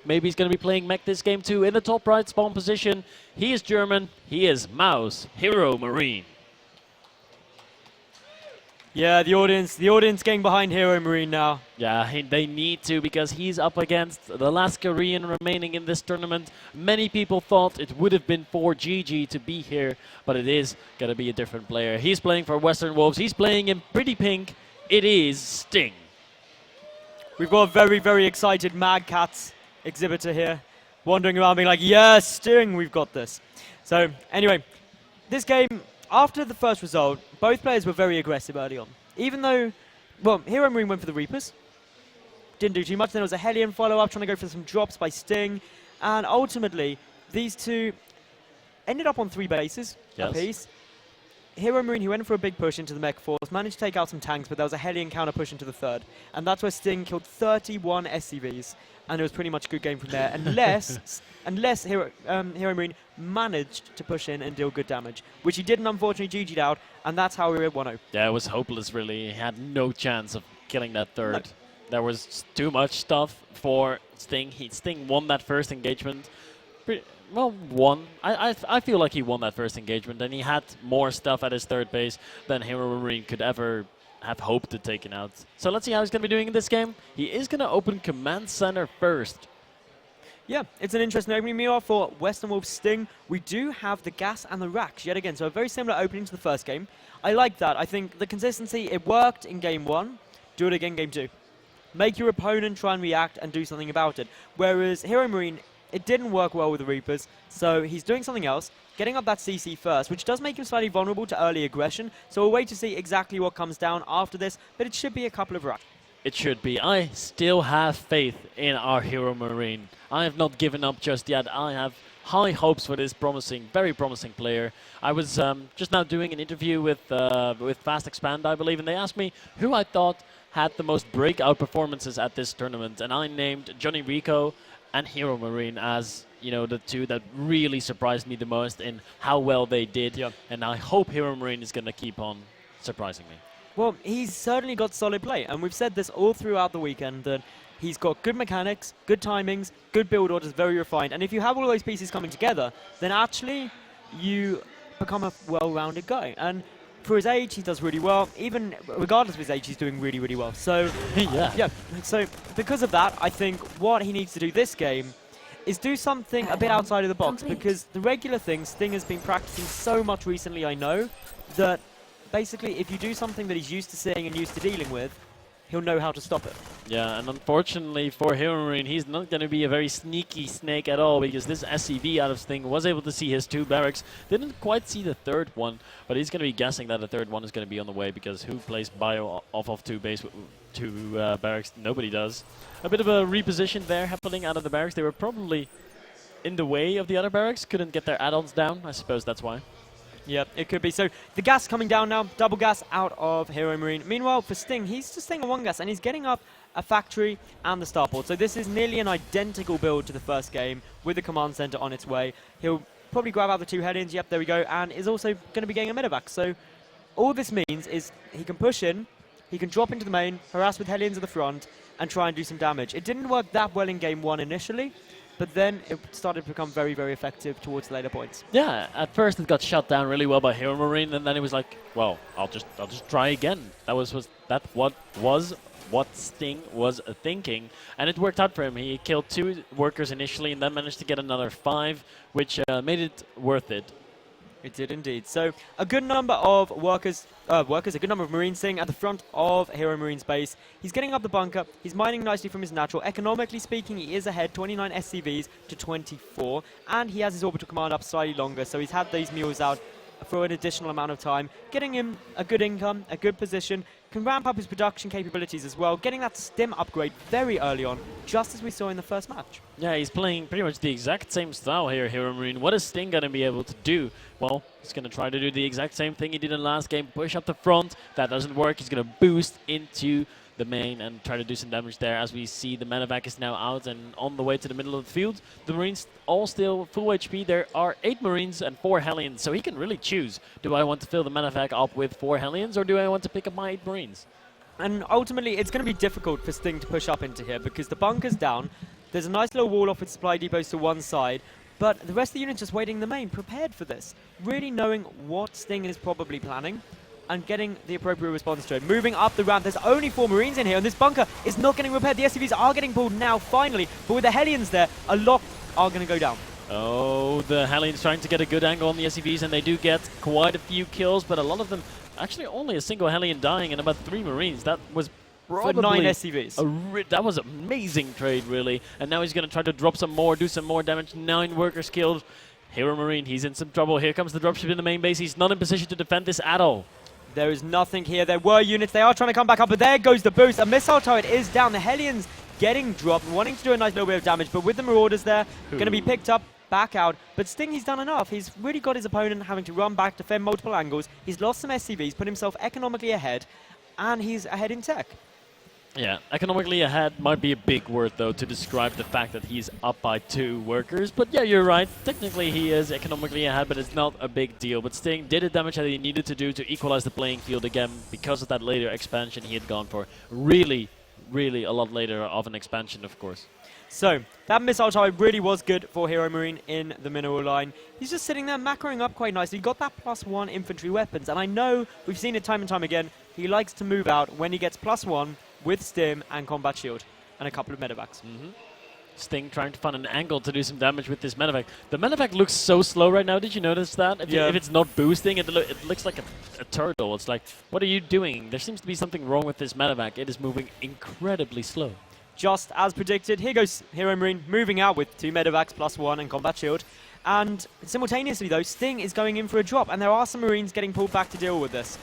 Maybe he's going to be playing mech this game too. In the top right spawn position, he is German. He is Mouse, HeroMarine. Yeah, the audience getting behind HeroMarine now. Yeah, they need to, because he's up against the last Korean remaining in this tournament. Many people thought it would have been for GG to be here, but it is going to be a different player. He's playing for Western Wolves. He's playing in pretty pink. It is Sting. We've got a very, very excited Mad Cats exhibitor here, wandering around being like, yes, Sting, we've got this. So, anyway, this game, after the first result, both players were very aggressive early on. Even though, well, HeroMarine went for the Reapers. Didn't do too much. Then there was a Hellion follow-up, trying to go for some drops by Sting. And ultimately, these two ended up on 3 bases apiece. HeroMarine, who went for a big push into the mech force, managed to take out some tanks, but there was a Hellion counter push into the 3rd. And that's where Sting killed 31 SCVs. And it was pretty much a good game from there, unless HeroMarine managed to push in and deal good damage, which he didn't, unfortunately. GG'd out, and that's how we were 1-0. Yeah, it was hopeless, really. He had no chance of killing that 3rd. No. There was too much stuff for Sting. Sting won that first engagement. Won. I feel like he won that first engagement, and he had more stuff at his 3rd base than HeroMarine could ever have hoped to take it out. So let's see how he's going to be doing in this game. He is going to open Command Center first. Yeah, it's an interesting opening. Meanwhile, for Western Wolves Sting, we do have the gas and the racks yet again. So a very similar opening to the first game. I like that. I think the consistency, it worked in game 1. Do it again game 2. Make your opponent try and react and do something about it. Whereas HeroMarine, it didn't work well with the Reapers, so he's doing something else, getting up that CC first, which does make him slightly vulnerable to early aggression. So we'll wait to see exactly what comes down after this, but it should be a couple of racks. It should be. I still have faith in our HeroMarine. I have not given up just yet. I have high hopes for this promising, very promising player. I was just now doing an interview with Fast Expand, I believe, and they asked me who I thought had the most breakout performances at this tournament, and I named Johnny Rico and HeroMarine as, you know, the two that really surprised me the most in how well they did. Yeah. And I hope HeroMarine is going to keep on surprising me. Well, he's certainly got solid play, and we've said this all throughout the weekend, that he's got good mechanics, good timings, good build orders, very refined. And if you have all those pieces coming together, then actually you become a well-rounded guy. And for his age, he does really well. Even regardless of his age, he's doing really, really well. So, yeah. So, because of that, I think what he needs to do this game is do something a bit outside of the box. Because the regular thing, Sting has been practicing so much recently, I know, that basically if you do something that he's used to seeing and used to dealing with, he'll know how to stop it. Yeah, and unfortunately for HeroMarine, he's not going to be a very sneaky snake at all, because this SCV out of Sting was able to see his 2 barracks. Didn't quite see the 3rd one, but he's going to be guessing that the 3rd one is going to be on the way, because who plays bio off of 2 barracks? Nobody does. A bit of a reposition there happening out of the barracks. They were probably in the way of the other barracks, couldn't get their add-ons down. I suppose that's why. Yeah, it could be. So the gas coming down now, double gas out of HeroMarine. Meanwhile, for Sting, he's just staying on 1 gas, and he's getting up a factory and the starport. So this is nearly an identical build to the first game, with the command center on its way. He'll probably grab out the 2 Hellions, yep, there we go, and is also going to be getting a medevac. So all this means is he can push in, he can drop into the main, harass with Hellions at the front, and try and do some damage. It didn't work that well in game 1 initially, but then it started to become very, very effective towards the later points. Yeah, at first it got shut down really well by HeroMarine, and then it was like, well, I'll just try again. That was what Sting was thinking, and it worked out for him. He killed 2 workers initially, and then managed to get another 5, which made it worth it. It did indeed. So a good number of workers, a good number of Marines sitting at the front of HeroMarine's base. He's getting up the bunker. He's mining nicely from his natural. Economically speaking, he is ahead, 29 SCVs to 24. And he has his orbital command up slightly longer. So he's had these mules out for an additional amount of time, getting him a good income, a good position, can ramp up his production capabilities as well, getting that stim upgrade very early on, just as we saw in the first match. Yeah, he's playing pretty much the exact same style here, HeroMarine. What is Sting going to be able to do? Well, he's going to try to do the exact same thing he did in the last game, push up the front. That doesn't work. He's going to boost into the main and try to do some damage there. As we see, the medevac is now out and on the way to the middle of the field. The Marines all still full HP. There are 8 Marines and 4 Hellions, so he can really choose. Do I want to fill the medevac up with 4 Hellions, or do I want to pick up my 8 Marines? And ultimately, it's going to be difficult for Sting to push up into here because the bunker's down. There's a nice little wall off with supply depots to one side, but the rest of the units just waiting in the main, prepared for this. Really knowing what Sting is probably planning and getting the appropriate response to it. Moving up the ramp, there's only 4 Marines in here, and this bunker is not getting repaired. The SCVs are getting pulled now, finally, but with the Hellions there, a lot are going to go down. Oh, the Hellions trying to get a good angle on the SCVs, and they do get quite a few kills, but a lot of them, actually only a single Hellion dying and about 3 Marines. That was probably For 9 SCVs. That was amazing trade, really. And now he's going to try to drop some more, do some more damage. 9 workers killed. HeroMarine, he's in some trouble. Here comes the dropship in the main base. He's not in position to defend this at all. There is nothing here. There were units. They are trying to come back up, but there goes the boost. A missile turret is down. The Hellions getting dropped, wanting to do a nice little bit of damage, but with the Marauders there, going to be picked up, back out. But Sting, he's done enough. He's really got his opponent having to run back, defend multiple angles. He's lost some SCVs, put himself economically ahead, and he's ahead in tech. Yeah, economically ahead might be a big word, though, to describe the fact that he's up by 2 workers. But yeah, you're right. Technically, he is economically ahead, but it's not a big deal. But Sting did the damage that he needed to do to equalize the playing field again because of that later expansion he had gone for. Really, really a lot later of an expansion, of course. So, that missile turret really was good for HeroMarine in the mineral line. He's just sitting there macroing up quite nicely. He got that +1 infantry weapons, and I know we've seen it time and time again. He likes to move out when he gets +1 with Stim and Combat Shield and a couple of medevacs. Sting trying to find an angle to do some damage with this medevac. The medevac looks so slow right now. Did you notice that? If it's not boosting, it looks like a turtle. It's like, what are you doing? There seems to be something wrong with this medevac. It is moving incredibly slow. Just as predicted, here goes HeroMarine moving out with 2 medevacs +1 and Combat Shield. And simultaneously, though, Sting is going in for a drop, and there are some Marines getting pulled back to deal with this.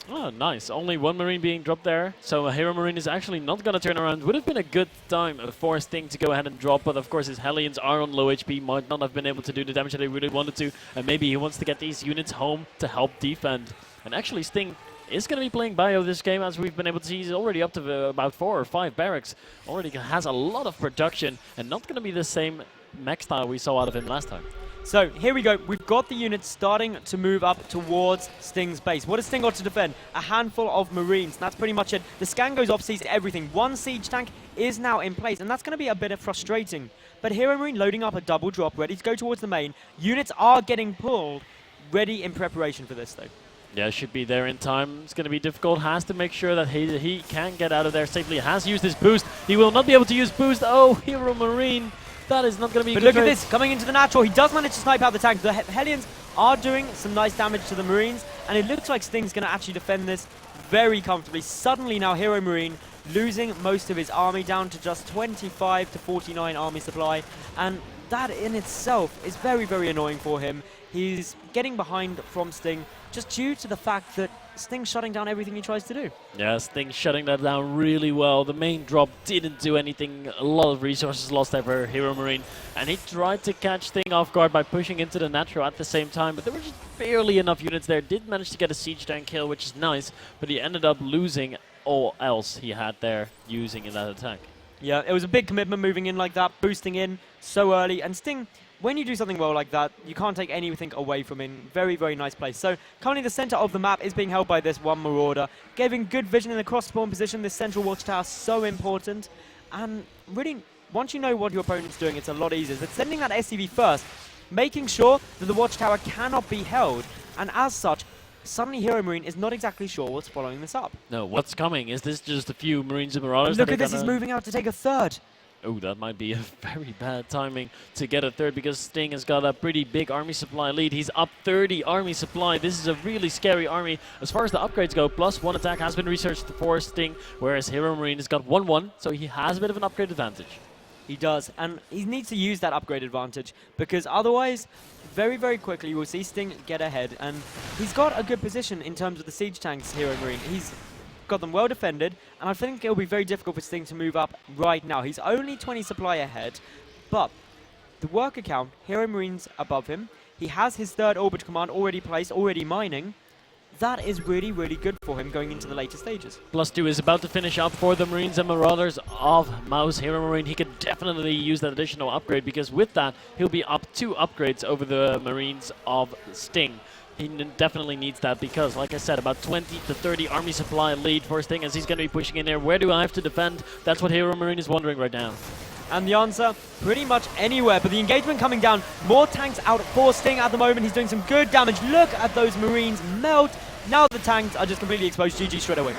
Oh, nice. Only 1 Marine being dropped there. So HeroMarine is actually not going to turn around. Would have been a good time for Sting to go ahead and drop, but of course his Hellions are on low HP, might not have been able to do the damage that he really wanted to, and maybe he wants to get these units home to help defend. And actually Sting is going to be playing bio this game, as we've been able to see. He's already up to about 4 or 5 barracks. Already has a lot of production, and not going to be the same mech style we saw out of him last time. So here we go. We've got the units starting to move up towards Sting's base. What does Sting got to defend? A handful of Marines. That's pretty much it. The scan goes off, sees everything. 1 siege tank is now in place, and that's going to be a bit frustrating. But HeroMarine loading up a double drop, ready to go towards the main. Units are getting pulled, ready in preparation for this, though. Yeah, should be there in time. It's going to be difficult. Has to make sure that he can get out of there safely. Has used his boost. He will not be able to use boost. Oh, HeroMarine. That is not going to be But good. look at this, coming into the natural. He does manage to snipe out the tank. The Hellions are doing some nice damage to the Marines, and it looks like Sting's going to actually defend this very comfortably. Suddenly now HeroMarine losing most of his army, down to just 25 to 49 army supply, and that in itself is very, very annoying for him. He's getting behind from Sting just due to the fact that Sting's shutting down everything he tries to do. Yeah, Sting shutting that down really well. The main drop didn't do anything. A lot of resources lost there for HeroMarine. And he tried to catch Sting off guard by pushing into the natural at the same time. But there were just barely enough units there. Did manage to get a siege tank kill, which is nice. But he ended up losing all else he had there using in that attack. Yeah, it was a big commitment moving in like that, boosting in so early. And Sting, when you do something well like that, you can't take anything away from him. Very, very nice place. So currently the center of the map is being held by this one Marauder, giving good vision in the cross-spawn position. This central watchtower is so important. And really, once you know what your opponent's doing, it's a lot easier. But sending that SCV first, making sure that the watchtower cannot be held. And as such, suddenly HeroMarine is not exactly sure what's following this up. No, what's coming? Is this just a few Marines and Marauders? Look at this, he's moving out to take a third. Oh, that might be a very bad timing to get a third, because Sting has got a pretty big army supply lead. He's up 30 army supply. This is a really scary army. As far as the upgrades go, +1 attack has been researched for Sting, whereas HeroMarine has got 1-1, so he has a bit of an upgrade advantage. He does, and he needs to use that upgrade advantage, because otherwise, very, very quickly, you will see Sting get ahead, and he's got a good position in terms of the siege tanks, HeroMarine. He's got them well defended, and I think it'll be very difficult for Sting to move up right now. He's only 20 supply ahead, but the worker count, HeroMarine's above him. He has his 3rd orbit command already placed, already mining. That is really, really good for him going into the later stages. +2 is about to finish up for the Marines and Marauders of Mouse HeroMarine. He could definitely use that additional upgrade, because with that, he'll be up 2 upgrades over the Marines of Sting. He definitely needs that, because, like I said, about 20 to 30 army supply lead for Sting as he's going to be pushing in there. Where do I have to defend? That's what HeroMarine is wondering right now. And the answer, pretty much anywhere. But the engagement coming down, more tanks out for Sting at the moment. He's doing some good damage. Look at those Marines melt. Now the tanks are just completely exposed. GG straight away.